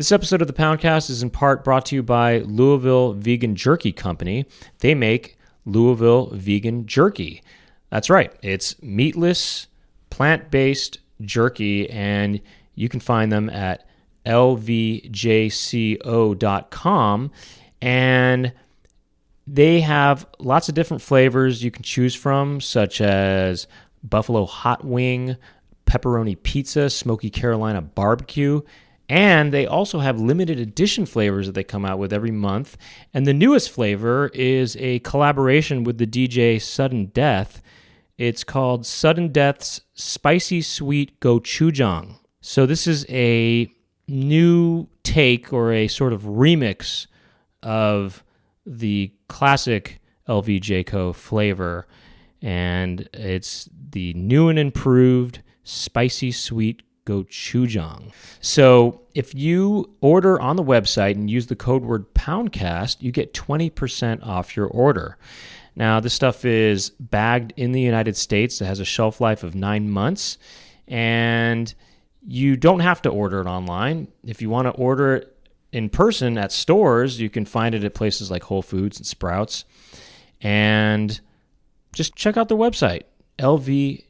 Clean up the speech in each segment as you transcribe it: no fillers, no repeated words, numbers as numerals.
This episode of the Poundcast is in part brought to you by Louisville Vegan Jerky Company. They make Louisville Vegan Jerky. That's right. It's meatless, plant-based jerky, and you can find them at lvjco.com. And they have lots of different flavors you can choose from, such as buffalo hot wing, pepperoni pizza, smoky Carolina barbecue, and they also have limited edition flavors that they come out with every month. And the newest flavor is a collaboration with the DJ Sudden Death. It's called Sudden Death's Spicy Sweet Gochujang. So this is a new take or a sort of remix of the classic LVJCO flavor. And it's the new and improved Spicy Sweet Gochujang. So if you order on the website and use the code word Poundcast, you get 20% off your order. Now, this stuff is bagged in the United States. It has a shelf life of 9 months, and you don't have to order it online. If you want to order it in person at stores, you can find it at places like Whole Foods and Sprouts. And just check out their website, lvjco.com.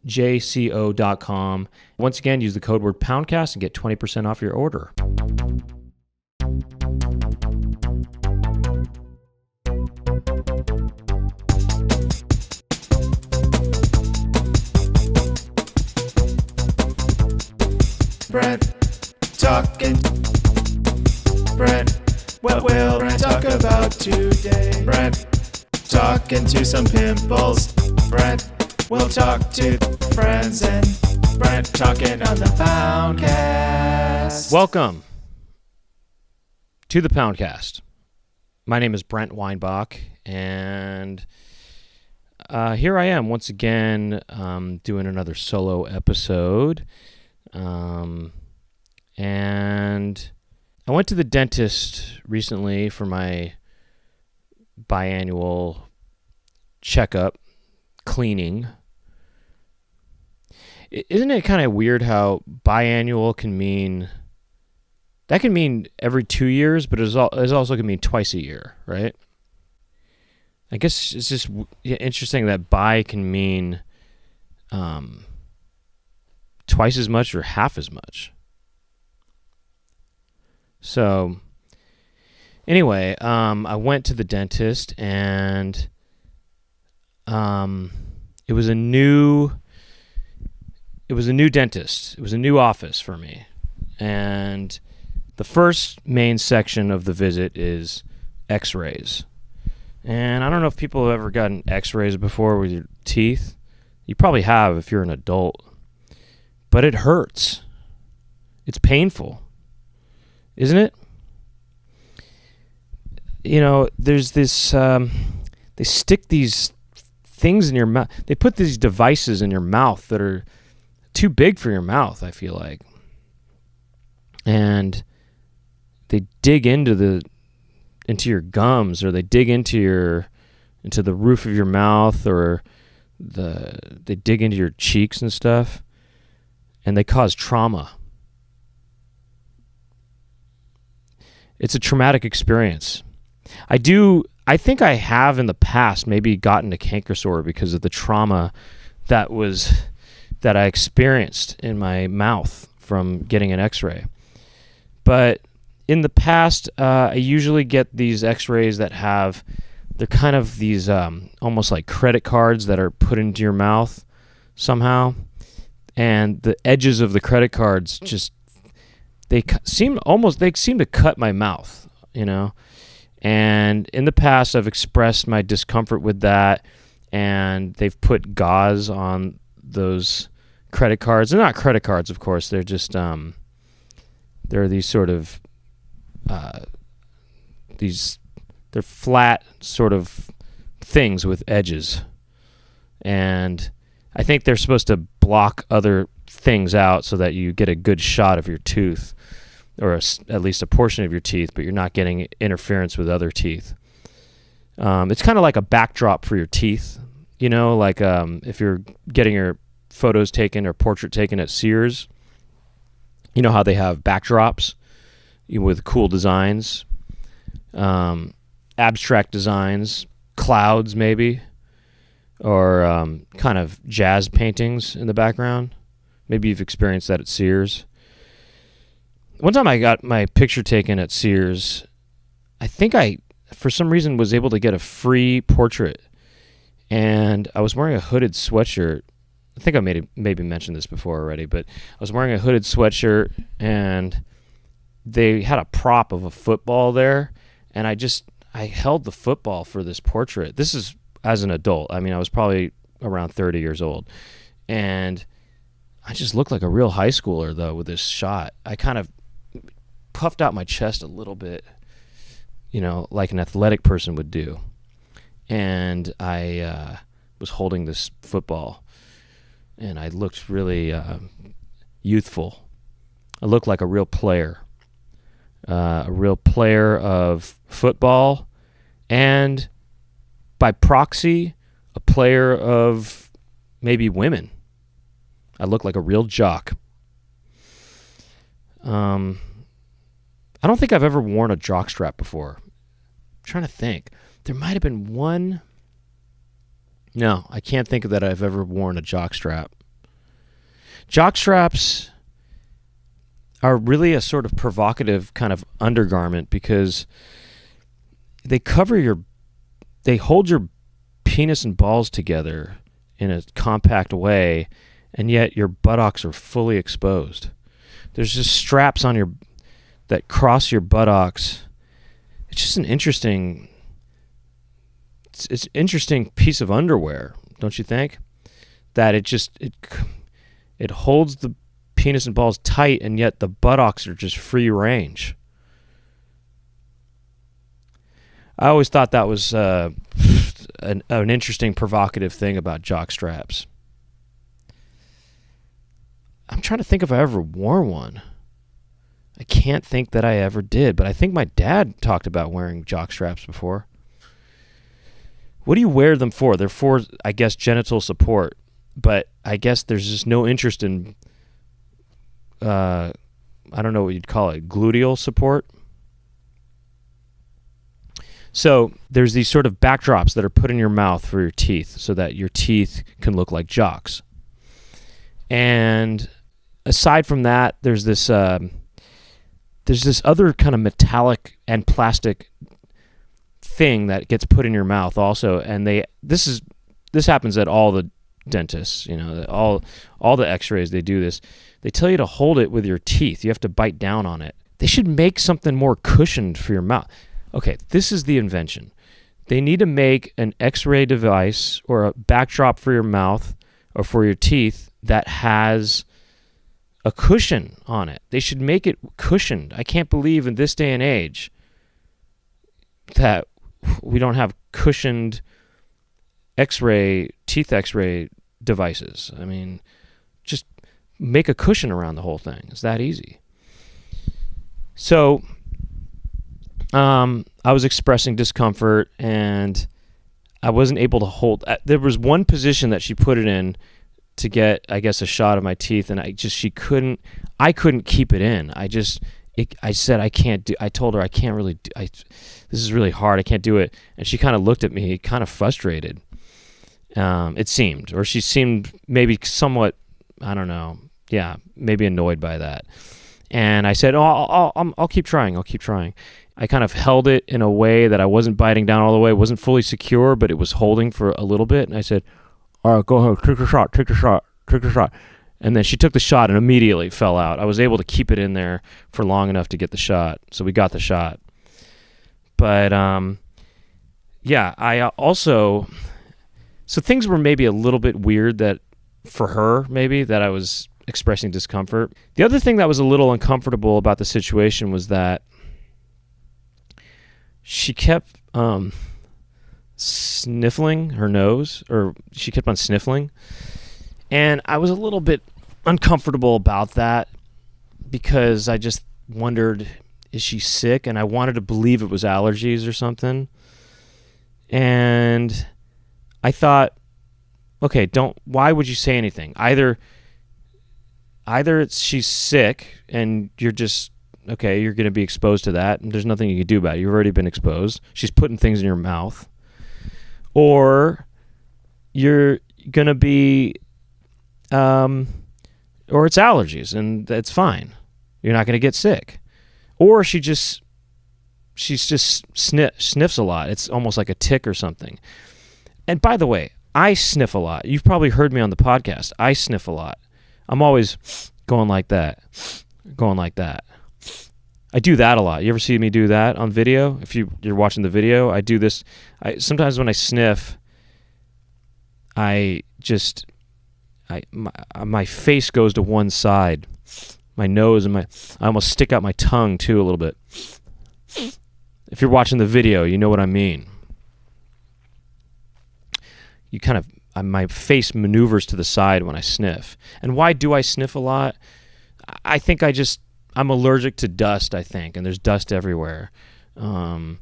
Once again, use the code word Poundcast and get 20% off your order. Brent talking. Brent, what will Brent talk about today? Brent talking to some pimples. Brent will talk to friends, and Brent talking on the Poundcast. Welcome to the Poundcast. My name is Brent Weinbach, and here I am once again doing another solo episode. And I went to the dentist recently for my biannual checkup, cleaning. Isn't it kind of weird how biannual can mean every 2 years, but it also can mean twice a year, right? I guess it's just interesting that bi can mean twice as much or half as much. So anyway, I went to the dentist, and it was a new dentist. It was a new office for me. And the first main section of the visit is x-rays. And I don't know if people have ever gotten x-rays before with your teeth. You probably have if you're an adult. But it hurts. It's painful. Isn't it? You know, there's this, they stick these things in your mouth. They put these devices in your mouth that are too big for your mouth, I feel like. And they dig into your gums, or they dig into the roof of your mouth, or they dig into your cheeks and stuff, and they cause trauma. It's a traumatic experience. I think I have in the past maybe gotten a canker sore because of the trauma that I experienced in my mouth from getting an x-ray. But in the past, I usually get these x-rays they're kind of these almost like credit cards that are put into your mouth somehow. And the edges of the credit cards they seem to cut my mouth, you know. And in the past, I've expressed my discomfort with that, and they've put gauze on those credit cards. They're not credit cards, of course. They're just they're these sort of they're flat sort of things with edges, and I think they're supposed to block other things out so that you get a good shot of your tooth, or at least a portion of your teeth, but you're not getting interference with other teeth. It's kind of like a backdrop for your teeth, you know, like if you're getting your photos taken or portrait taken at Sears, you know how they have backdrops, with cool designs, abstract designs, clouds maybe, or kind of jazz paintings in the background. Maybe you've experienced that at Sears. One time I got my picture taken at Sears. I think I, for some reason, was able to get a free portrait. And I was wearing a hooded sweatshirt. I think I maybe mentioned this before already, but I was wearing a hooded sweatshirt, and they had a prop of a football there, and I held the football for this portrait. This is as an adult. I mean, I was probably around 30 years old, and I just looked like a real high schooler, though, with this shot. I kind of puffed out my chest a little bit, like an athletic person would do. And I was holding this football, and I looked really youthful. I looked like a real player of football, and by proxy, a player of maybe women. I looked like a real jock. I don't think I've ever worn a jockstrap before. I'm trying to think. There might have been one. No, I can't think that I've ever worn a jockstrap. Jockstraps are really a sort of provocative kind of undergarment because they hold your penis and balls together in a compact way, and yet your buttocks are fully exposed. There's just straps on that cross your buttocks. It's just an interesting piece of underwear, don't you think? That it holds the penis and balls tight, and yet the buttocks are just free range. I always thought that was an interesting, provocative thing about jock straps. I'm trying to think if I ever wore one. I can't think that I ever did, but I think my dad talked about wearing jock straps before. What do you wear them for? They're for, I guess, genital support, but I guess there's just no interest in, I don't know what you'd call it, gluteal support. So there's these sort of backdrops that are put in your mouth for your teeth so that your teeth can look like jocks. And aside from that, there's this other kind of metallic and plastic thing that gets put in your mouth also, and this happens at all the dentists, all the x-rays, they do this. They tell you to hold it with your teeth. You have to bite down on it. They should make something more cushioned for your mouth. Okay, this is the invention. They need to make an x-ray device or a backdrop for your mouth or for your teeth that has a cushion on it. They should make it cushioned. I can't believe in this day and age that we don't have cushioned teeth x-ray devices. I mean, just make a cushion around the whole thing. It's that easy. So, I was expressing discomfort, and I wasn't able to hold. There was one position that she put it in to get, I guess, a shot of my teeth, and I couldn't keep it in. I said, I told her I can't really do, this is really hard. I can't do it. And she kind of looked at me, kind of frustrated. It seemed, or she seemed maybe somewhat, I don't know. Yeah, maybe annoyed by that. And I said, I'll keep trying. I'll keep trying. I kind of held it in a way that I wasn't biting down all the way. It wasn't fully secure, but it was holding for a little bit. And I said, all right, go ahead, take a shot. And then she took the shot and immediately fell out. I was able to keep it in there for long enough to get the shot. So we got the shot. But, yeah, I also... So things were maybe a little bit weird that for her, maybe, that I was expressing discomfort. The other thing that was a little uncomfortable about the situation was that she kept sniffling her nose, or she kept on sniffling. And I was a little bit uncomfortable about that because I just wondered, is she sick? And I wanted to believe it was allergies or something. And I thought, okay, why would you say anything? Either she's sick and you're just okay, you're going to be exposed to that, and there's nothing you can do about it. You've already been exposed. She's putting things in your mouth. Or you're going to be, or it's allergies, and that's fine. You're not going to get sick. Or she just sniffs a lot. It's almost like a tick or something. And by the way, I sniff a lot. You've probably heard me on the podcast. I sniff a lot. I'm always going like that. I do that a lot. You ever see me do that on video? If you're watching the video, I do this. Sometimes when I sniff, my face goes to one side. My nose and I almost stick out my tongue too a little bit. If you're watching the video, you know what I mean. You kind of, my face maneuvers to the side when I sniff. And why do I sniff a lot? I think I'm allergic to dust, I think, and there's dust everywhere. I'm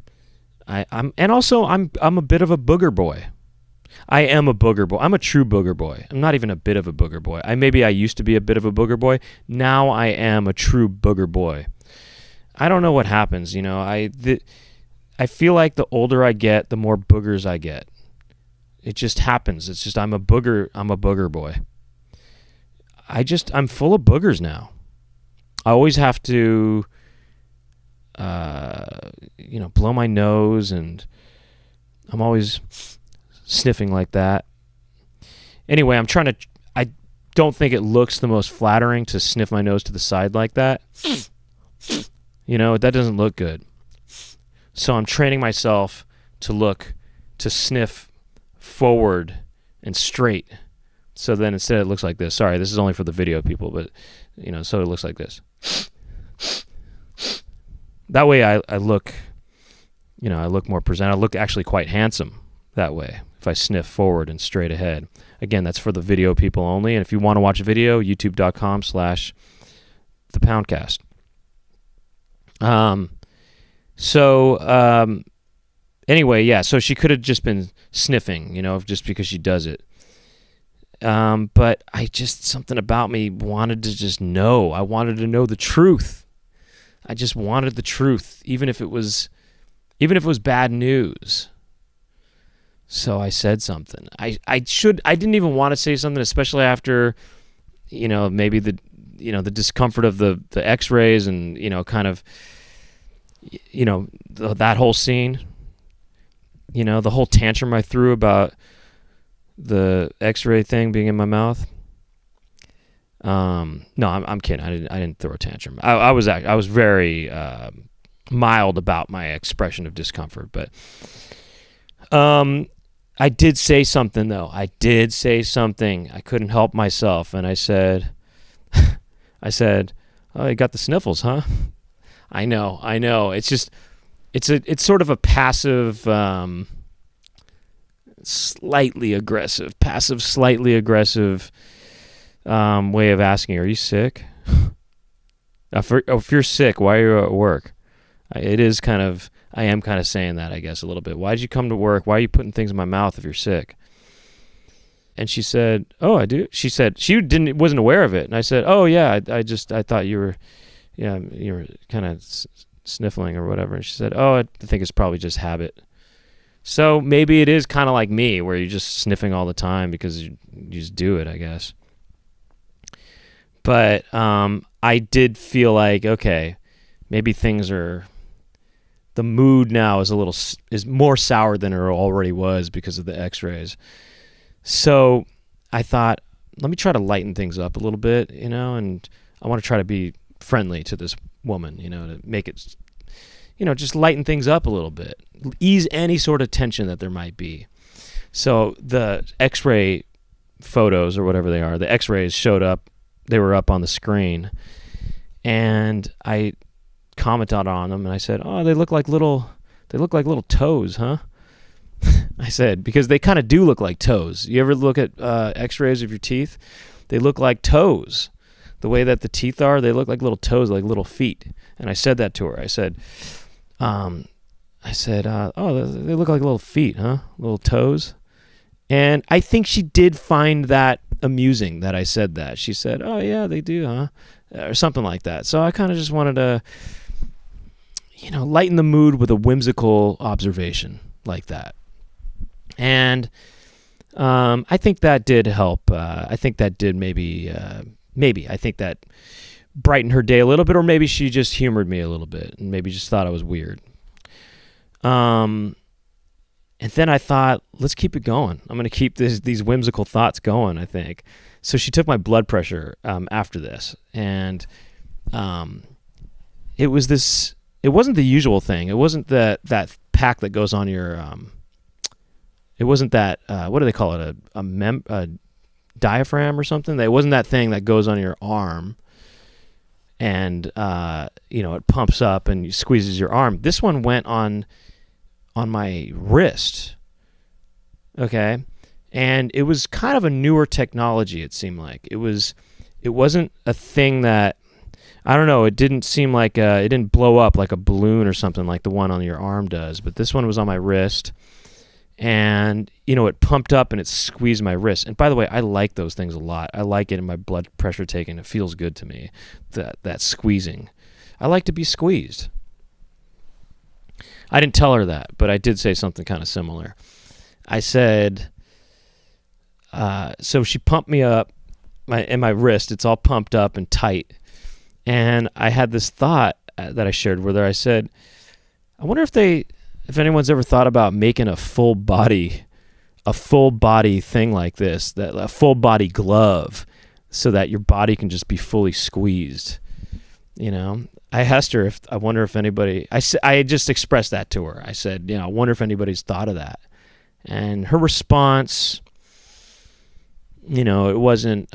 a bit of a booger boy. I am a booger boy. I'm a true booger boy. I'm not even a bit of a booger boy. Maybe I used to be a bit of a booger boy. Now I am a true booger boy. I don't know what happens, I feel like the older I get, the more boogers I get. It just happens. It's just I'm a booger boy. I'm full of boogers now. I always have to blow my nose, and I'm always sniffing like that. Anyway, I don't think it looks the most flattering to sniff my nose to the side like that. That doesn't look good. So I'm training myself to sniff forward and straight. So then instead it looks like this. Sorry, this is only for the video people, but so it looks like this. That way I look more present. I look actually quite handsome that way if I sniff forward and straight ahead. Again, that's for the video people only. And if you want to watch a video, youtube.com/thepoundcast. Anyway, yeah, so she could have just been sniffing, just because she does it. But something about me wanted to just know. I wanted to know the truth. I just wanted the truth, even if it was bad news. So I said something. I didn't even want to say something, especially after, maybe the discomfort of the x-rays and, kind of, that whole scene, the whole tantrum I threw about the x-ray thing being in my mouth. No, I'm kidding. I didn't throw a tantrum. I was very mild about my expression of discomfort, but I did say something though. I couldn't help myself, and I said, "Oh, you got the sniffles, huh?" I know. It's just, it's sort of a passive, slightly aggressive way of asking, "Are you sick?" If you're sick, why are you at work? I am kind of saying that, I guess, a little bit. Why did you come to work? Why are you putting things in my mouth if you're sick? And she said, "Oh, I do." She said she wasn't aware of it, and I said, "Oh yeah, I thought you were kind of sniffling or whatever." And she said, "Oh, I think it's probably just habit." So maybe it is kind of like me, where you're just sniffing all the time because you just do it, I guess. But I did feel like, okay, maybe the mood now is more sour than it already was because of the x-rays. So I thought, let me try to lighten things up a little bit, and I want to try to be friendly to this woman, to make it, just lighten things up a little bit, ease any sort of tension that there might be. So the x-ray photos or whatever they are, the x-rays showed up, they were up on the screen, and I commented on them, and I said, "Oh, they look like little toes, huh?" I said, because they kind of do look like toes. You ever look at x-rays of your teeth? They look like toes. The way that the teeth are, they look like little toes, like little feet. And I said that to her. I said, "Oh, they look like little feet, huh? Little toes." And I think she did find that amusing that I said that. She said, "Oh yeah, they do, huh?" or something like that. So I kind of just wanted to, lighten the mood with a whimsical observation like that. And I think that did help. I think that did maybe I think that brightened her day a little bit, or maybe she just humored me a little bit and maybe just thought I was weird. And then I thought, let's keep it going. I'm going to keep these whimsical thoughts going, I think. So she took my blood pressure after this, and it wasn't the usual thing. It wasn't that pack that goes on your it wasn't that what do they call it, a diaphragm or something? It wasn't that thing that goes on your arm and it pumps up and squeezes your arm. This one went on my wrist. Okay? And it was kind of a newer technology, it seemed like. It wasn't a thing that, I don't know, it didn't seem like it didn't blow up like a balloon or something like the one on your arm does, but this one was on my wrist, and it pumped up and it squeezed my wrist. And by the way, I like those things a lot. I like it in my blood pressure taken. It feels good to me, that squeezing. I like to be squeezed. I didn't tell her that, but I did say something kind of similar. I said, so she pumped me up, my wrist, it's all pumped up and tight. And I had this thought that I shared with her. I said, I wonder if anyone's ever thought about making a full body thing like this, a full body glove, so that your body can just be fully squeezed. I asked her I wonder if anybody, I just expressed that to her. I said, I wonder if anybody's thought of that. And her response, it wasn't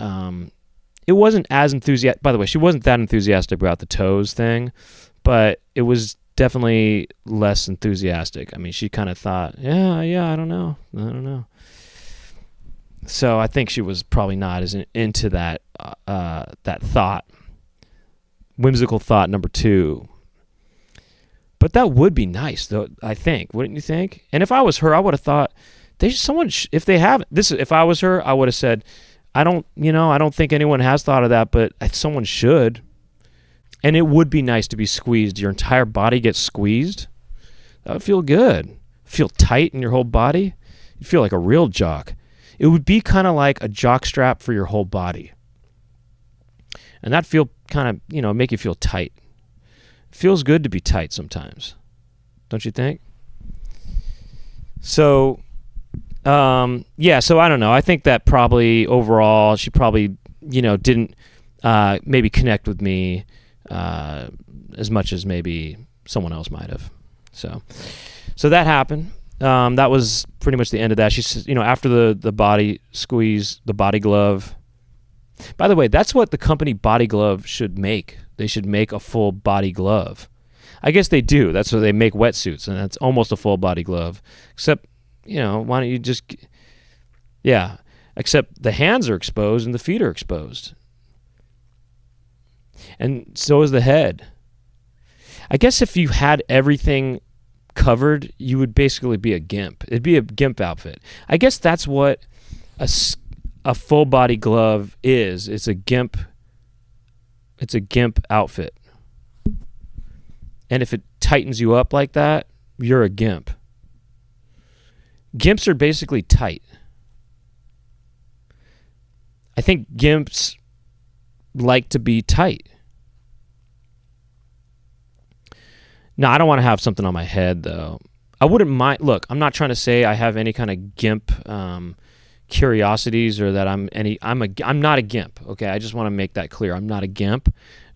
as enthusiastic. By the way, she wasn't that enthusiastic about the toes thing, but it was definitely less enthusiastic. I mean, she kind of thought, yeah, I don't know. So I think she was probably not as into that thought, whimsical thought number 2. But that would be nice, though, I think. Wouldn't you think? And if I was her, I would have thought, if they have this, if I was her, I would have said, I don't think anyone has thought of that, but someone should. And it would be nice to be squeezed. Your entire body gets squeezed. That would feel good. Feel tight in your whole body. You feel like a real jock. It would be kind of like a jock strap for your whole body. And that feel kind of, make you feel tight. It feels good to be tight sometimes. Don't you think? So, so I don't know. I think that probably overall she probably, didn't maybe connect with me as much as maybe someone else might have. So that happened. That was pretty much the end of that. She said, after the body squeeze, the body glove. By the way, that's what the company Body Glove should make. They should make a full body glove. I guess they do. That's what they make wetsuits, and that's almost a full body glove. Except, why don't you just... Yeah, except the hands are exposed and the feet are exposed. And so is the head. I guess if you had everything covered, you would basically be a gimp. It'd be a gimp outfit. I guess that's what a full body glove is. It's a gimp outfit. And if it tightens you up like that, you're a gimp. Gimps are basically tight. I think gimps like to be tight. No, I don't want to have something on my head, though. I wouldn't mind. Look, I'm not trying to say I have any kind of gimp curiosities or that I'm not a gimp. Okay, I just want to make that clear. I'm not a gimp.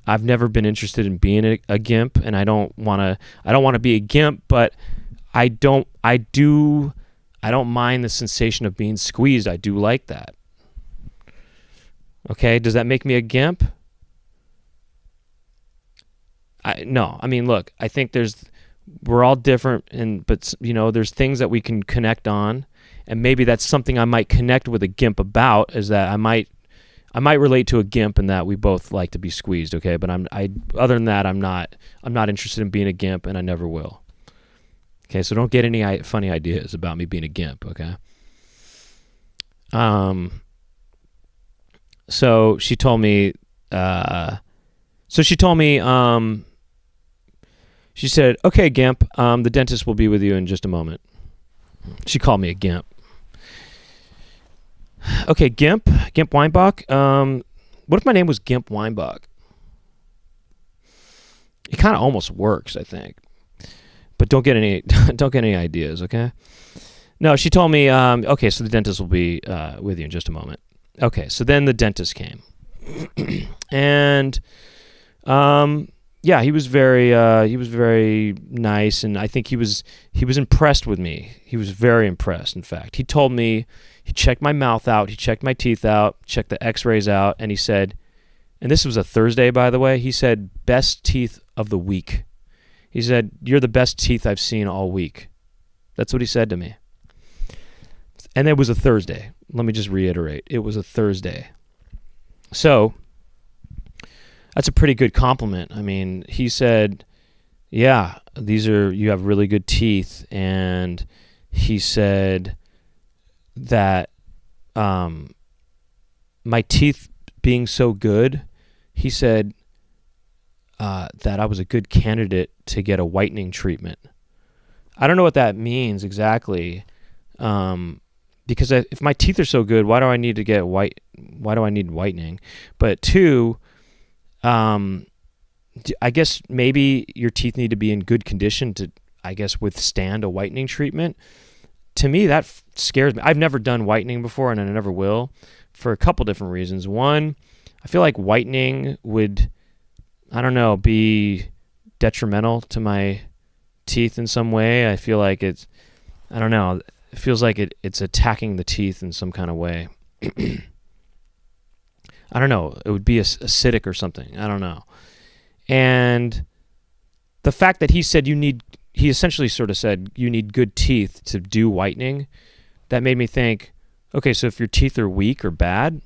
I've never been interested in being a gimp, and I don't want to be a gimp. But I don't mind the sensation of being squeezed. I do like that. Okay, does that make me a gimp? No. I mean, look, I think we're all different, but there's things that we can connect on, and maybe that's something I might connect with a gimp about, is that I might relate to a gimp in that we both like to be squeezed, okay? But other than that, I'm not interested in being a gimp, and I never will. Okay, so don't get any funny ideas about me being a gimp, okay? So she told me So she told me, she said, "Okay, Gimp, the dentist will be with you in just a moment." She called me a Gimp. Okay, Gimp Weinbach. What if my name was Gimp Weinbach? It kind of almost works, I think. But don't get any ideas, okay? No, she told me, okay, so the dentist will be with you in just a moment. Okay, so then the dentist came, and yeah, he was very nice, and I think he was impressed with me. He was very impressed. In fact, he told me he checked my mouth out, he checked my teeth out, checked the X-rays out, and he said, and this was a Thursday, by the way. He said, "Best teeth of the week." He said, "You're the best teeth I've seen all week." That's what he said to me. And it was a Thursday. Let me just reiterate. It was a Thursday. So that's a pretty good compliment. I mean, he said, "Yeah, you have really good teeth." And he said that my teeth being so good, he said that I was a good candidate to get a whitening treatment. I don't know what that means exactly, because if my teeth are so good, why do I need to get why do I need whitening? But two, I guess maybe your teeth need to be in good condition to, I guess, withstand a whitening treatment. To me, that scares me. I've never done whitening before, and I never will, for a couple different reasons. One, I feel like whitening would, I don't know, be detrimental to my teeth in some way. I feel like it feels like it's attacking the teeth in some kind of way. I don't know. It would be acidic or something. I don't know. And the fact that he essentially sort of said you need good teeth to do whitening, that made me think, okay, so if your teeth are weak or bad,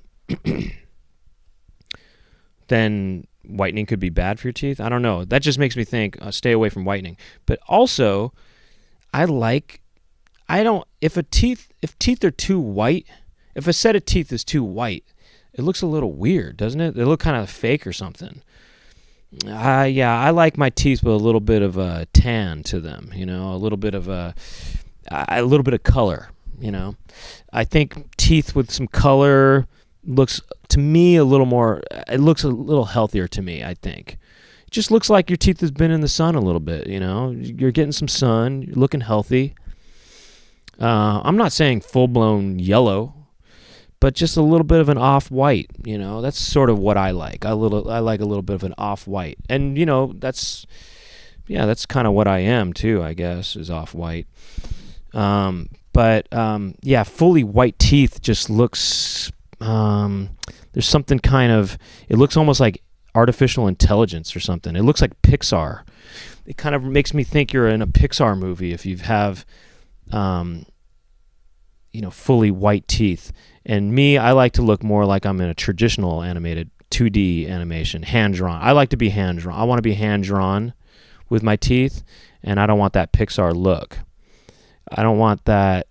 then whitening could be bad for your teeth. I don't know. That just makes me think, stay away from whitening. But also, if teeth are too white, if a set of teeth is too white, it looks a little weird, doesn't it? They look kind of fake or something. Yeah, I like my teeth with a little bit of a tan to them, a little bit of color, I think teeth with some color looks, to me, it looks a little healthier to me, I think. It just looks like your teeth has been in the sun a little bit, You're getting some sun, you're looking healthy. I'm not saying full-blown yellow, but just a little bit of an off-white, That's sort of what I like. I like a little bit of an off-white. And, that's kind of what I am, too, I guess, is off-white. But fully white teeth just looks, there's something kind of, it looks almost like artificial intelligence or something. It looks like Pixar. It kind of makes me think you're in a Pixar movie if you have, fully white teeth. And me, I like to look more like I'm in a traditional animated 2D animation, hand-drawn. I like to be hand-drawn. I want to be hand-drawn with my teeth, and I don't want that Pixar look. I don't want that.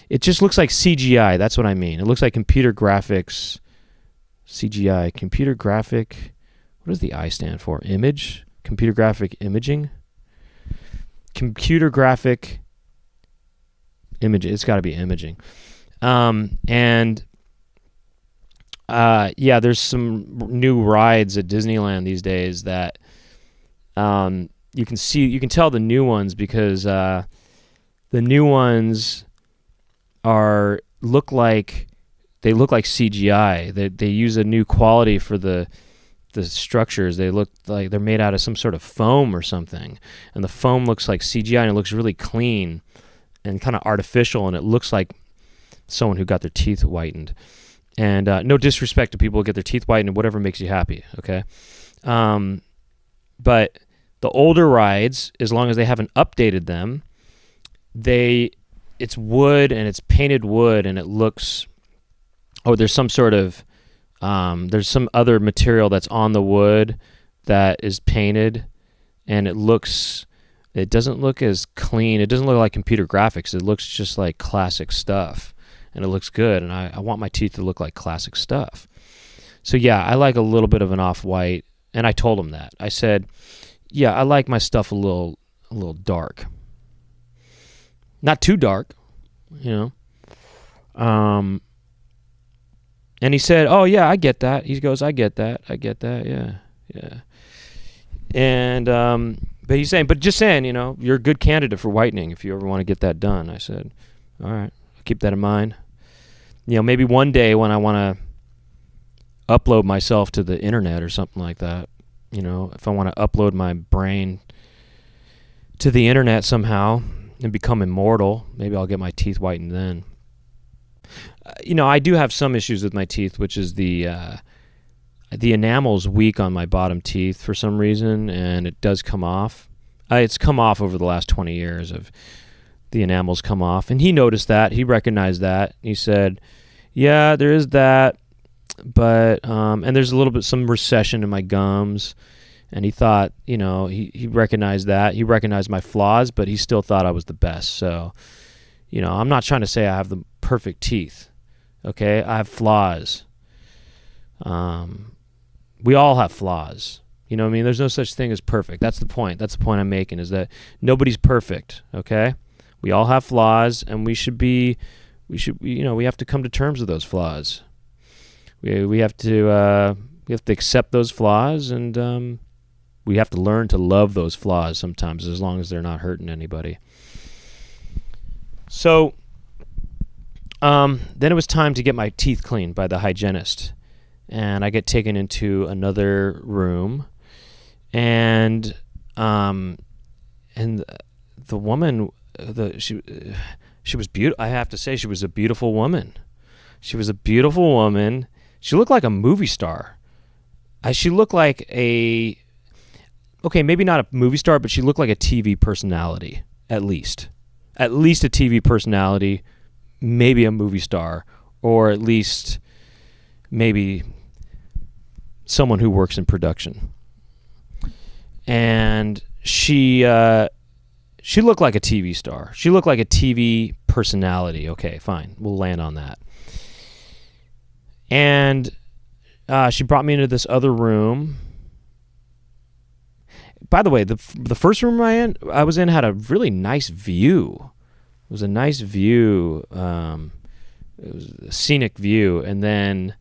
It just looks like CGI. That's what I mean. It looks like computer graphics, CGI, computer graphic. What does the I stand for? Image? Computer graphic imaging? Computer graphic image. It's got to be imaging. There's some new rides at Disneyland these days that you can tell the new ones because the new ones look like CGI. They use a new quality for the structures. They look like they're made out of some sort of foam or something, and the foam looks like CGI, and it looks really clean and kind of artificial, and it looks like someone who got their teeth whitened. And no disrespect to people who get their teeth whitened, whatever makes you happy, okay? But the older rides, as long as they haven't updated them, it's wood and it's painted wood, and it looks, there's some sort of, there's some other material that's on the wood that is painted, and it doesn't look as clean. It doesn't look like computer graphics. It looks just like classic stuff, and it looks good, and I want my teeth to look like classic stuff. So yeah, I like a little bit of an off-white. And I told him that. I said, yeah, I like my stuff a little dark. Not too dark, you know. And he said, oh, yeah, I get that. He goes, I get that, yeah. And, but he's saying, you know, you're a good candidate for whitening if you ever want to get that done. I said, all right, I'll keep that in mind. You know, maybe one day when I want to upload myself to the internet or something like that, you know, if I want to upload my brain to the internet somehow and become immortal, maybe I'll get my teeth whitened then. You know, I do have some issues with my teeth, which is the enamel's weak on my bottom teeth for some reason, and it does come off. It's come off over the last 20 years of the enamel's come off, and he noticed that. He recognized that. He said, yeah, there is that, but and there's a little bit some recession in my gums. And he thought, you know, he recognized that. He recognized my flaws, but he still thought I was the best. So, you know, I'm not trying to say I have the perfect teeth, okay? I have flaws. We all have flaws. You know what I mean? There's no such thing as perfect. That's the point. That's the point I'm making, is that nobody's perfect, okay? We all have flaws, and we have to come to terms with those flaws. We have to accept those flaws, and we have to learn to love those flaws sometimes, as long as they're not hurting anybody. So then it was time to get my teeth cleaned by the hygienist. And I get taken into another room. And the woman, she was beautiful. I have to say, she was a beautiful woman. She was a beautiful woman. She looked like a movie star. She looked like maybe not a movie star, but she looked like a TV personality, at least. At least a TV personality, maybe a movie star, or at least maybe someone who works in production. And she looked like a TV star. She looked like a TV personality. Okay, fine. We'll land on that. And she brought me into this other room. By the way, the first room I was in had a really nice view. It was a nice view. It was a scenic view. And then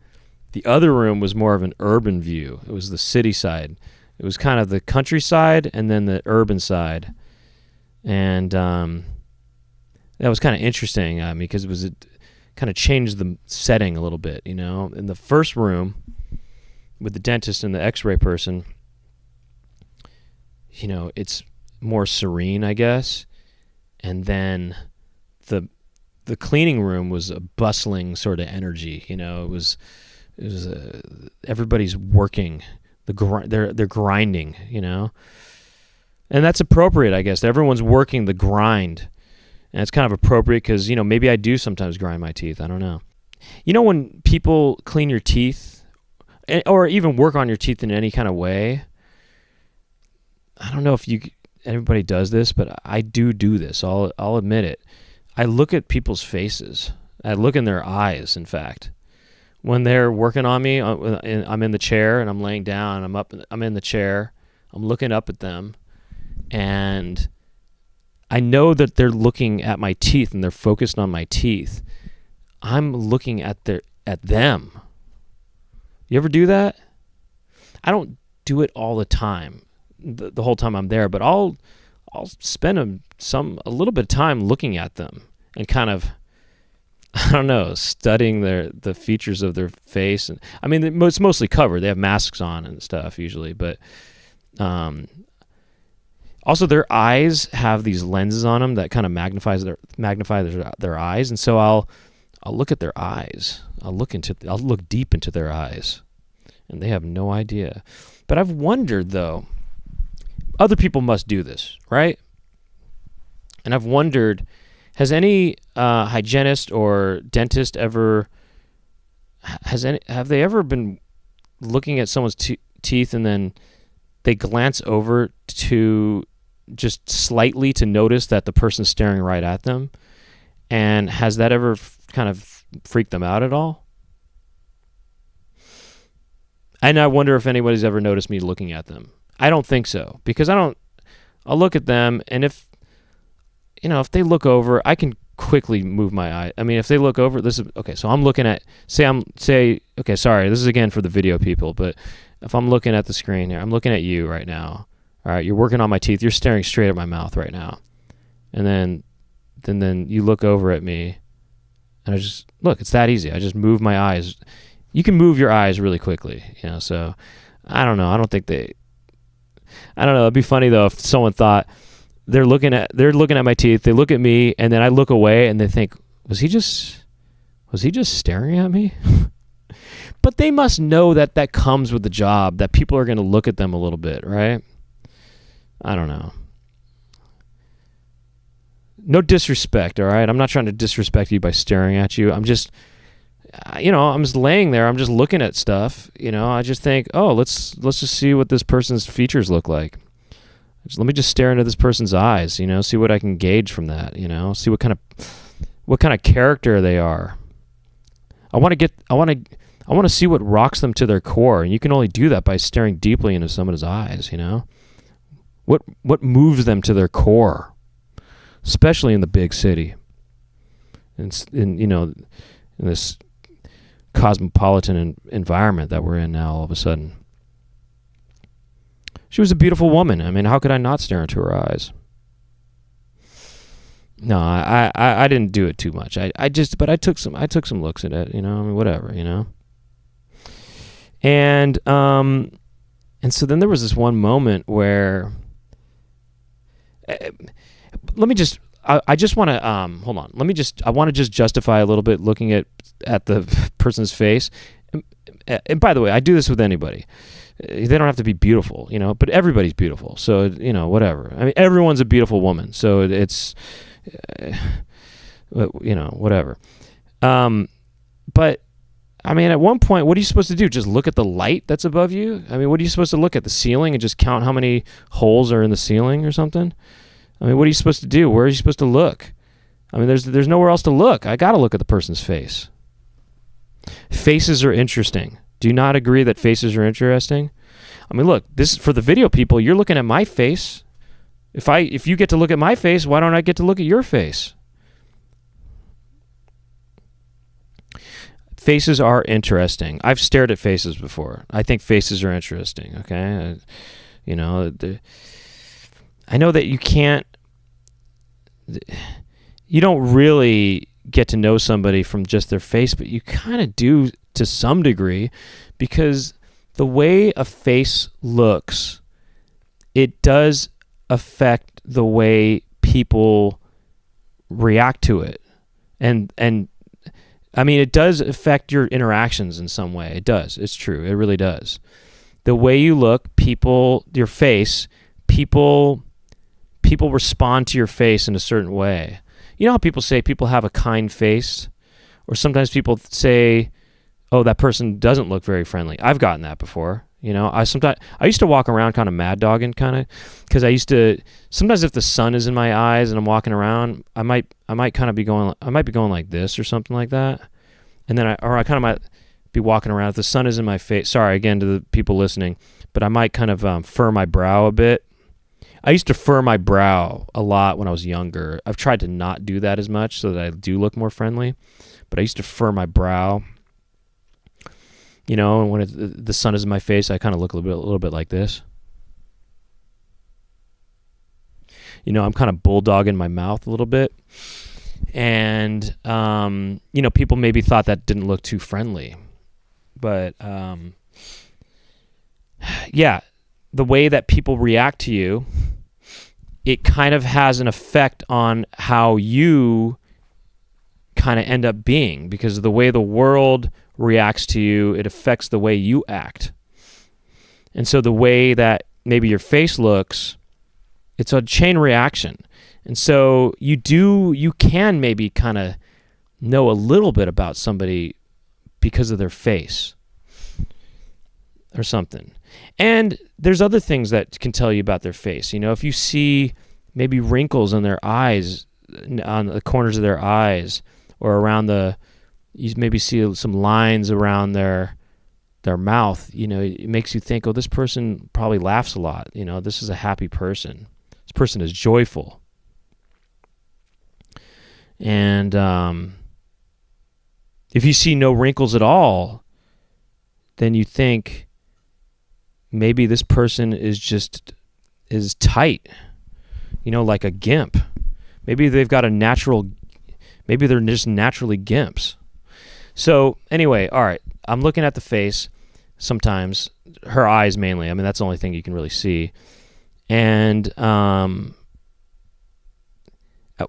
the other room was more of an urban view. It was the city side. It was kind of the countryside and then the urban side. And that was kind of interesting because it kind of changed the setting a little bit, you know. In the first room with the dentist and the x-ray person, you know, it's more serene, I guess. And then the cleaning room was a bustling sort of energy, you know. It was everybody's working, they're grinding, you know. And that's appropriate, I guess. Everyone's working the grind. And it's kind of appropriate because, you know, maybe I do sometimes grind my teeth. I don't know. You know, when people clean your teeth or even work on your teeth in any kind of way, I don't know if everybody does this, but I do this. I'll admit it. I look at people's faces. I look in their eyes, in fact. When they're working on me, I'm in the chair and I'm laying down. I'm in the chair. I'm looking up at them. And I know that they're looking at my teeth and they're focused on my teeth. I'm looking at them. You ever do that? I don't do it all the time, the whole time I'm there, but I'll spend a little bit of time looking at them and kind of, I don't know, studying the features of their face. And I mean, it's mostly covered. They have masks on and stuff usually, but also their eyes have these lenses on them that kind of magnify their eyes, and so I'll look at their eyes. I'll look deep into their eyes, and they have no idea. But I've wondered, though, other people must do this, right? And I've wondered, has any hygienist or dentist have they ever been looking at someone's teeth and then they glance over to just slightly to notice that the person's staring right at them? And has that ever kind of freaked them out at all? And I wonder if anybody's ever noticed me looking at them. I don't think so, because I'll look at them, and if they look over, I can quickly move my eye. I mean, if they look over, so I'm looking at, okay, sorry, this is again for the video people, but if I'm looking at the screen here, I'm looking at you right now. All right, you're working on my teeth. You're staring straight at my mouth right now. And then you look over at me, and I just, look, it's that easy. I just move my eyes. You can move your eyes really quickly, so I don't know. I don't know. It'd be funny though if someone thought they're looking at my teeth, they look at me, and then I look away and they think, was he just staring at me? But they must know that comes with the job, that people are going to look at them a little bit, right? I don't know. No disrespect, all right? I'm not trying to disrespect you by staring at you. I'm just laying there. I'm just looking at stuff. I just think, oh, let's just see what this person's features look like. Let me just stare into this person's eyes, see what I can gauge from that, see what kind of character they are. I want to see what rocks them to their core, and you can only do that by staring deeply into someone's eyes, What moves them to their core, especially in the big city. In this cosmopolitan environment that we're in now all of a sudden. She was a beautiful woman. I mean, how could I not stare into her eyes? No, I didn't do it too much. I took some looks at it, whatever, And so then there was this one moment where I just want to hold on. I want to just justify a little bit looking at the person's face. And by the way, I do this with anybody. They don't have to be beautiful, but everybody's beautiful. So, whatever. I mean, everyone's a beautiful woman. So it's, whatever. But I mean, at one point, what are you supposed to do? Just look at the light that's above you? I mean, what are you supposed to look at? The ceiling and just count how many holes are in the ceiling or something? I mean, what are you supposed to do? Where are you supposed to look? I mean, there's nowhere else to look. I got to look at the person's face. Faces are interesting. Do you not agree that faces are interesting? I mean, look, this for the video people, you're looking at my face. If you get to look at my face, why don't I get to look at your face? Faces are interesting. I've stared at faces before. I think faces are interesting, okay? I know that you don't really get to know somebody from just their face, but you kind of do to some degree, because the way a face looks, it does affect the way people react to it. And I mean, it does affect your interactions in some way. It does. It's true. It really does. The way you look, your face, people respond to your face in a certain way. You know how people say people have a kind face? Or sometimes people say, oh, that person doesn't look very friendly. I've gotten that before. I used to walk around kind of mad dogging, because sometimes if the sun is in my eyes and I'm walking around, I might be going like this or something like that. And then I kind of might be walking around if the sun is in my face. Sorry again to the people listening, but I might kind of fur my brow a bit. I used to fur my brow a lot when I was younger. I've tried to not do that as much so that I do look more friendly, but I used to fur my brow. And when the sun is in my face, I kind of look a little bit like this. I'm kind of bulldogging my mouth a little bit. And, people maybe thought that didn't look too friendly. But, yeah, the way that people react to you, it kind of has an effect on how you kind of end up being, because of the way the world reacts to you, it affects the way you act. And so the way that maybe your face looks, it's a chain reaction. And so you can maybe kind of know a little bit about somebody because of their face or something. And there's other things that can tell you about their face. If you see maybe wrinkles in their eyes, on the corners of their eyes, or around you maybe see some lines around their their mouth, it makes you think, oh, this person probably laughs a lot. This is a happy person. This person is joyful. And if you see no wrinkles at all, then you think maybe this person is tight, like a gimp. Maybe they've got maybe they're just naturally gimps. So anyway, all right, I'm looking at the face sometimes, her eyes mainly. I mean, that's the only thing you can really see. And at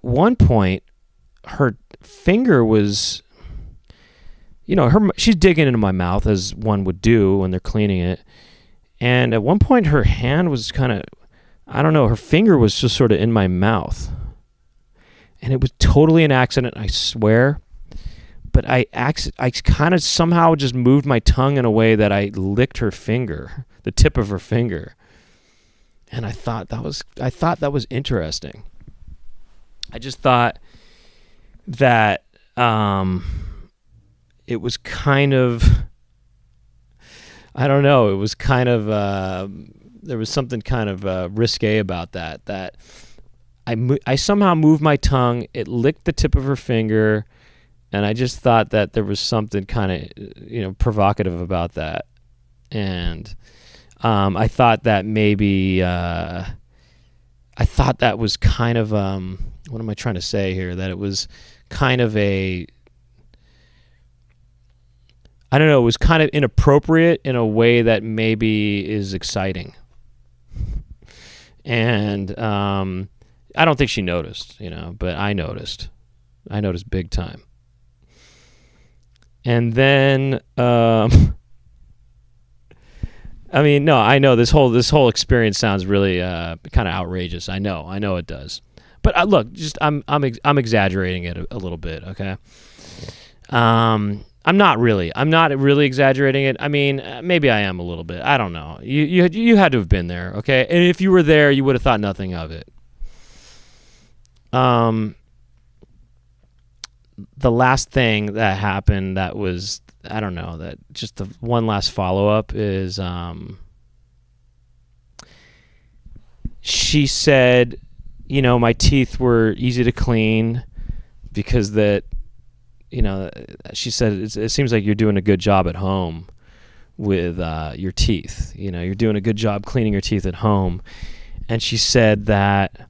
one point, her finger was, she's digging into my mouth as one would do when they're cleaning it. And at one point, her hand was kind of, I don't know, her finger was just sort of in my mouth. And it was totally an accident, I swear. But I kind of somehow just moved my tongue in a way that I licked her finger, the tip of her finger. And I thought that was interesting. I just thought that it was kind of, I don't know, it was kind of, there was something kind of risque about that I somehow moved my tongue, it licked the tip of her finger, and I just thought that there was something kind of, provocative about that. And I thought that maybe, I thought that was kind of, what am I trying to say here? That it was kind of I don't know, it was kind of inappropriate in a way that maybe is exciting. And I don't think she noticed, but I noticed. I noticed big time. And then, I mean, no, I know this whole experience sounds really kind of outrageous. I know it does. But look, just I'm exaggerating it a little bit, okay? I'm not really exaggerating it. I mean, maybe I am a little bit. I don't know. You had to have been there, okay? And if you were there, you would have thought nothing of it. The last thing that happened that was, I don't know, that just the one last follow-up is she said, my teeth were easy to clean because that, she said, it seems like you're doing a good job at home with your teeth. You're doing a good job cleaning your teeth at home. And she said that,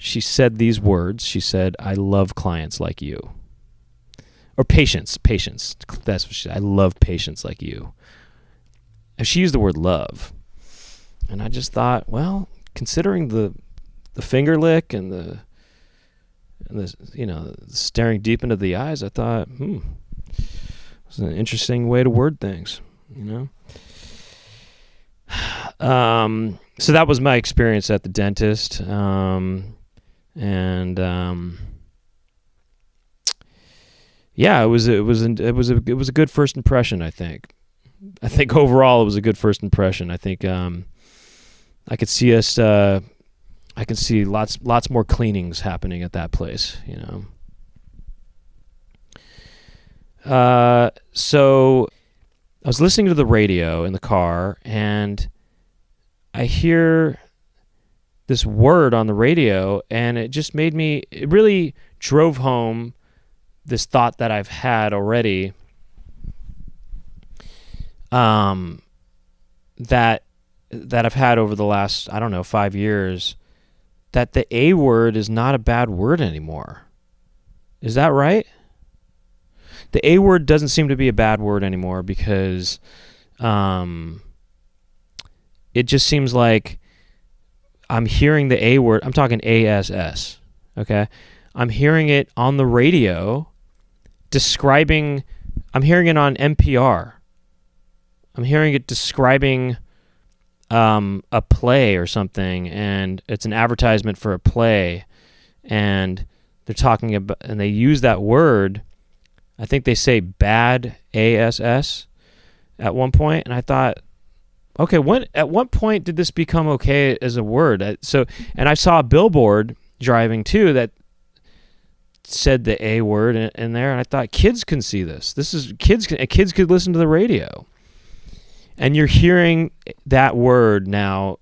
she said these words. She said, I love clients like you. Or patients. That's what she said. I love patients like you. And she used the word love. And I just thought, well, considering the finger lick and the staring deep into the eyes, I thought, it's an interesting way to word things, So that was my experience at the dentist. Yeah, it was a good first impression, I think. I think overall it was a good first impression. I think I could see us I can see lots more cleanings happening at that place, So I was listening to the radio in the car, and I hear this word on the radio, and it just it really drove home this thought that I've had already, that I've had over the last, 5 years, that the A word is not a bad word anymore. Is that right? The A word doesn't seem to be a bad word anymore because it just seems like I'm hearing the A word. I'm talking ASS, okay? I'm hearing it on the radio I'm hearing it on NPR. I'm hearing it describing a play or something, and it's an advertisement for a play, and they're talking about, and they use that word. I think they say bad ASS at one point, and I thought, okay, at what point did this become okay as a word? And I saw a billboard driving too that said the A word in there, and I thought kids can see this. Kids could listen to the radio. And you're hearing that word now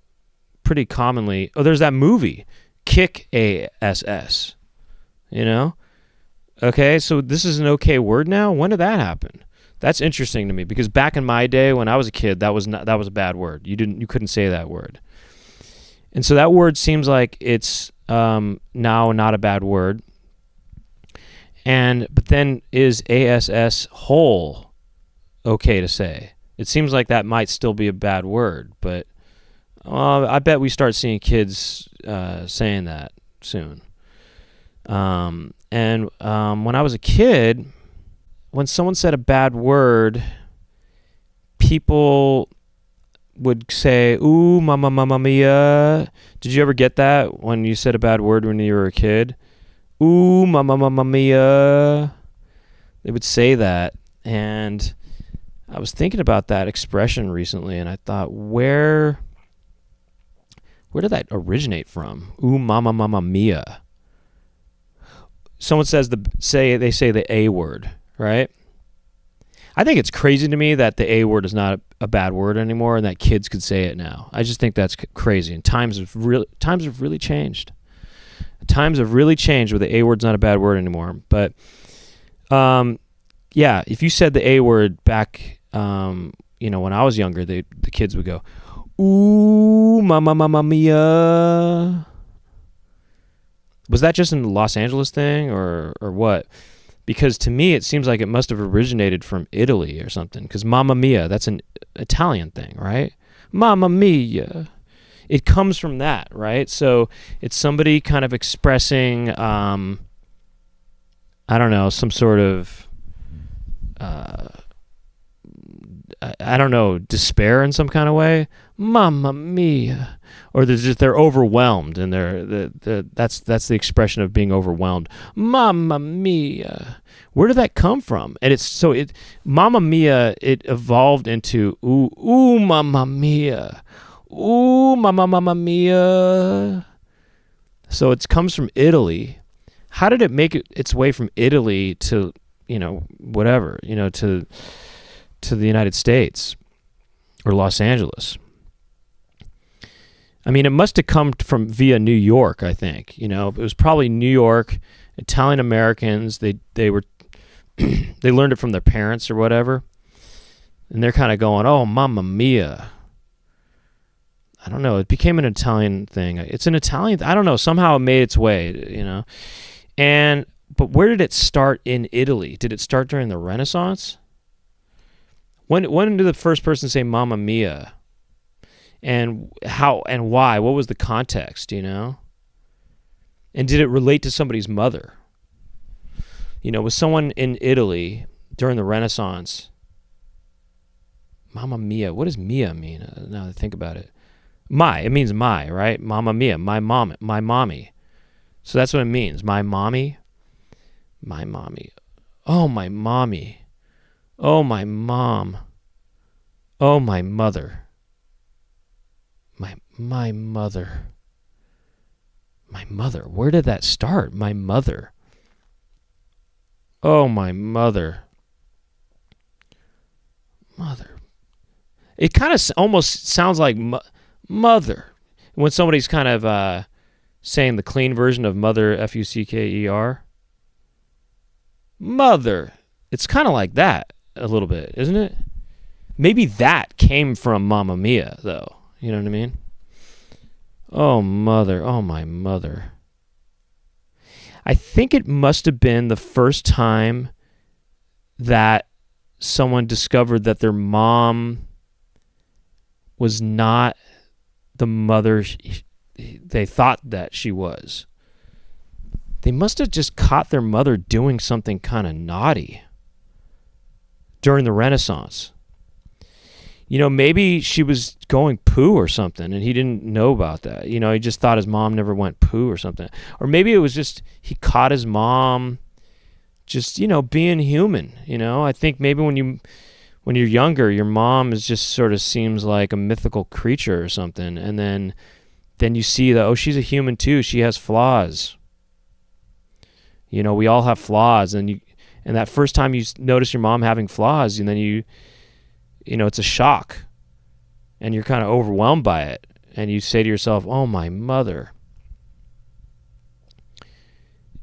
pretty commonly. Oh, there's that movie, Kick ASS. You know? Okay, so this is an okay word now? When did that happen? That's interesting to me, because back in my day when I was a kid, that was a bad word. You couldn't say that word. And so that word seems like it's now not a bad word. But then is ASS whole okay to say? It seems like that might still be a bad word, but I bet we start seeing kids saying that soon. When I was a kid, when someone said a bad word, people would say, "Ooh, mamma mia." Did you ever get that when you said a bad word when you were a kid? Ooh, mamma mia. They would say that, and I was thinking about that expression recently, and I thought, where did that originate from? Ooh, mamma mia. Someone says they say the A word, right? I think it's crazy to me that the A word is not a bad word anymore, and that kids could say it now. I just think that's crazy, and times have really changed. Times have really changed where the A word's not a bad word anymore. But yeah, if you said the A word back, when I was younger, the kids would go, "Ooh, mamma mia." Was that just a Los Angeles thing or what? Because to me, it seems like it must have originated from Italy or something. Because Mamma Mia, that's an Italian thing, right? Mamma Mia. It comes from that, right? So it's somebody kind of expressing, I don't know, some sort of, despair in some kind of way. Mamma Mia. Or they're overwhelmed, and that's the expression of being overwhelmed. Mamma Mia. Where did that come from? And Mamma Mia, it evolved into ooh Mamma Mia. Ooh Mamma Mia. So it comes from Italy. How did it make its way from Italy to whatever, to the United States or Los Angeles? I mean, it must have come from via New York, I think. It was probably New York, Italian Americans. They were they learned it from their parents or whatever. And they're kind of going, "Oh, Mamma Mia." I don't know. It became an Italian thing. It's an Italian, I don't know, somehow it made its way, But where did it start in Italy? Did it start during the Renaissance? When did the first person say Mamma Mia? And how and why? What was the context, And did it relate to somebody's mother? Was someone in Italy during the Renaissance? Mamma Mia. What does Mia mean? Now that I think about it. It means my, right? Mamma Mia, my mom, my mommy. So that's what it means. My mommy. My mommy. Oh, my mommy. Oh, my mom. Oh, my mother. My mother. My mother. Where did that start? My mother. Oh, my mother. Mother. It kind of almost sounds like mother. When somebody's kind of saying the clean version of mother, Fucker. Mother. It's kind of like that a little bit, isn't it? Maybe that came from Mamma Mia, though. You know what I mean? Oh, mother. Oh, my mother. I think it must have been the first time that someone discovered that their mom was not the mother they thought that she was. They must have just caught their mother doing something kind of naughty during the Renaissance. Maybe she was going poo or something, and he didn't know about that. He just thought his mom never went poo or something. Or maybe it was just he caught his mom just, being human. I think maybe when you're younger, your mom is just sort of seems like a mythical creature or something, and then you see that, she's a human too. She has flaws. We all have flaws, and that first time you notice your mom having flaws, and then it's a shock, and you're kind of overwhelmed by it, and you say to yourself, "Oh, my mother."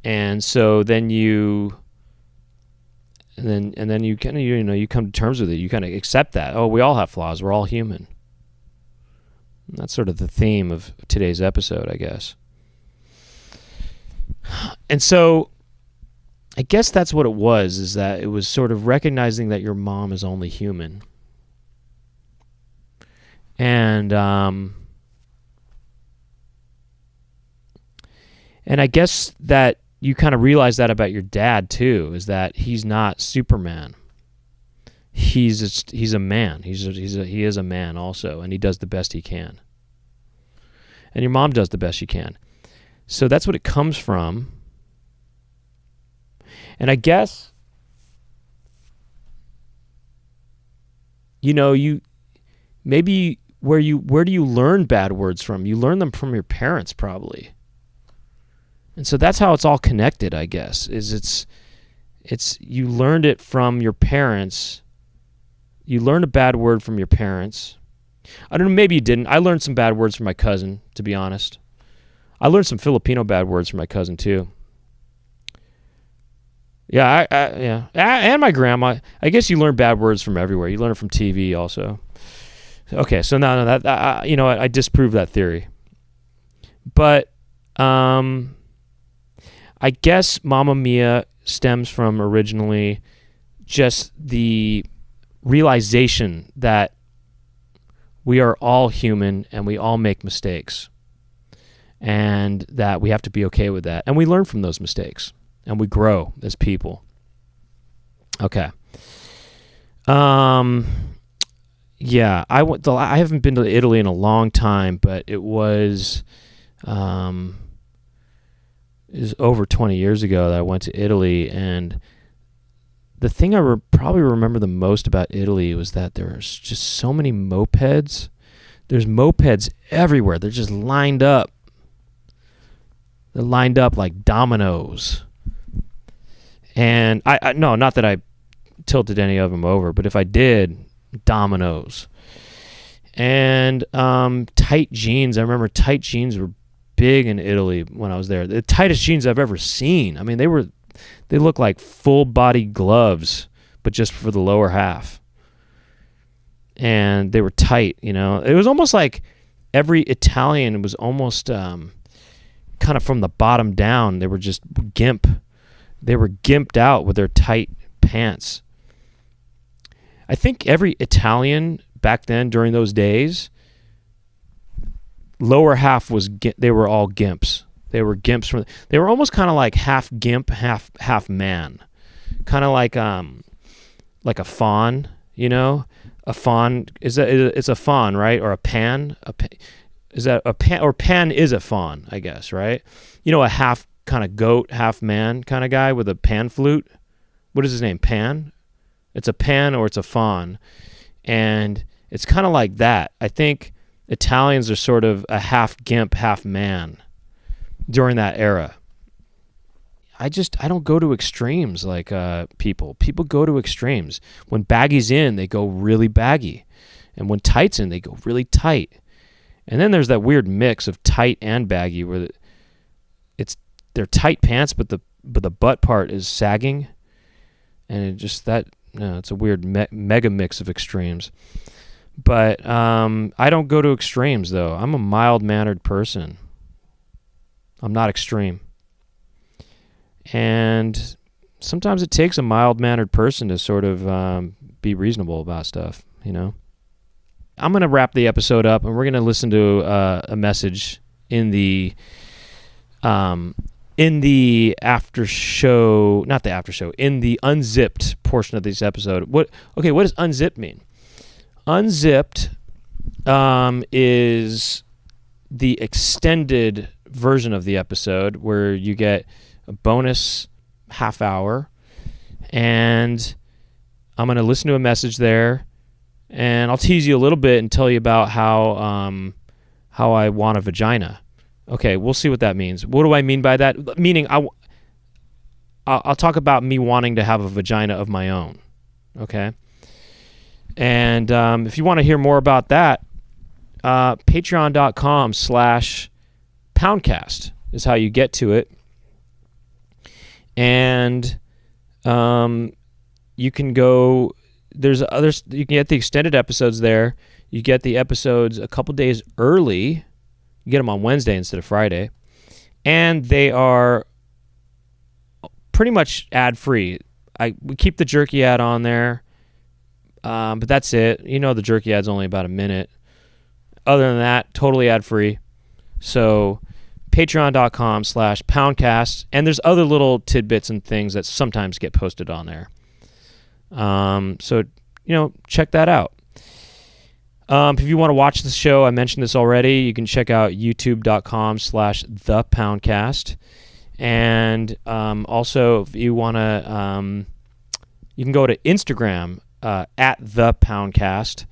And so then you kind of you come to terms with it. You kind of accept that. Oh, we all have flaws. We're all human. And that's sort of the theme of today's episode, I guess. And so I guess that's what it was, is that it was sort of recognizing that your mom is only human. And I guess that you kind of realize that about your dad too, is that he's not Superman. He's a man. He is a man also, and he does the best he can. And your mom does the best she can. So that's what it comes from. And I guess, you maybe where do you learn bad words from? You learn them from your parents, probably. And so that's how it's all connected, I guess. It's you learned it from your parents. You learned a bad word from your parents. I don't know, maybe you didn't. I learned some bad words from my cousin, to be honest. I learned some Filipino bad words from my cousin too. Yeah, and my grandma. I guess you learn bad words from everywhere. You learn it from TV also. Okay, so no, that I disprove that theory. But I guess Mamma Mia stems from originally just the realization that we are all human and we all make mistakes, and that we have to be okay with that, and we learn from those mistakes, and we grow as people. Okay. Yeah, I haven't been to Italy in a long time, but it was over 20 years ago that I went to Italy, and the thing I probably remember the most about Italy was that there's just so many mopeds. There's mopeds everywhere. They're just lined up. They're lined up like dominoes. And no, not that I tilted any of them over, but if I did, dominoes. And tight jeans. I remember tight jeans were big in Italy when I was there. The tightest jeans I've ever seen. I mean, they look like full body gloves, but just for the lower half. And they were tight, It was almost like every Italian was almost kind of from the bottom down. They were just gimp. They were gimped out with their tight pants. I think every Italian back then during those days, lower half they were all gimps. They were gimps they were almost kind of like half gimp, half man. Kind of like a fawn, A fawn it's a fawn, right? Or a pan? Is that a pan? Or pan is a fawn, I guess, right? A half kind of goat, half man kind of guy with a pan flute. What is his name? Pan? It's a pan or it's a fawn. And it's kind of like that. I think Italians are sort of a half gimp, half man during that era. I don't go to extremes like people. People go to extremes. When baggy's in, they go really baggy. And when tight's in, they go really tight. And then there's that weird mix of tight and baggy where they're tight pants, but the butt part is sagging. And it's a weird mega mix of extremes. But I don't go to extremes, though. I'm a mild-mannered person. I'm not extreme. And sometimes it takes a mild-mannered person to sort of be reasonable about stuff, I'm going to wrap the episode up, and we're going to listen to a message in the after show, not the after show, in the unzipped portion of this episode. What does unzipped mean? Unzipped is the extended version of the episode where you get a bonus half hour, and I'm going to listen to a message there, and I'll tease you a little bit and tell you about how I want a vagina. Okay, we'll see what that means. What do I mean by that? Meaning I'll talk about me wanting to have a vagina of my own. Okay. And if you want to hear more about that, patreon.com/Poundcast is how you get to it. And you can go, there's others, you can get the extended episodes there. You get the episodes a couple days early. You get them on Wednesday instead of Friday. And they are pretty much ad-free. We keep the jerky ad on there, but that's it. You know the jerky ad's only about a minute. Other than that, totally ad-free. So patreon.com/Poundcast. And there's other little tidbits and things that sometimes get posted on there. So, check that out. If you want to watch the show, I mentioned this already, you can check out youtube.com/ThePoundcast. And also, if you want to, you can go to Instagram @ThePoundcast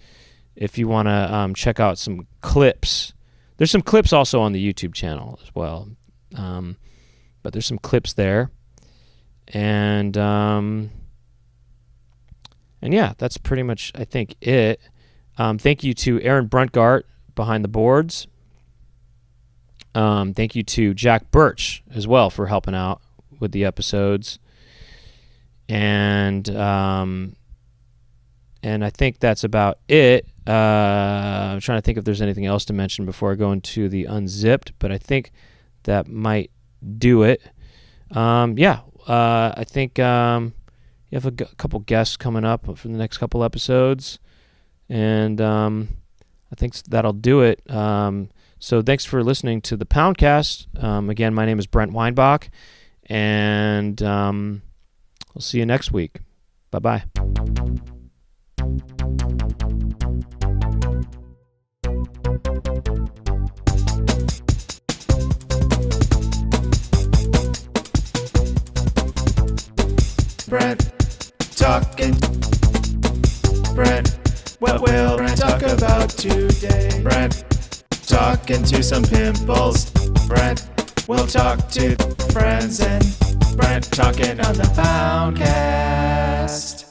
if you want to check out some clips. There's some clips also on the YouTube channel as well. But there's some clips there. And yeah, that's pretty much, I think, it. Thank you to Aaron Bruntgart behind the boards. Thank you to Jack Birch as well for helping out with the episodes. And I think that's about it. I'm trying to think if there's anything else to mention before I go into the Unzipped, but I think that might do it. I think you have a couple guests coming up for the next couple episodes, and I think that'll do it. So thanks for listening to the Poundcast. Again, my name is Brent Weinbach, and we'll see you next week. Bye-bye. Brent talking. Brent, what will Brent talk about today? Brent talking to some pimples. Brent will talk to friends, and Brent talking on the Poundcast.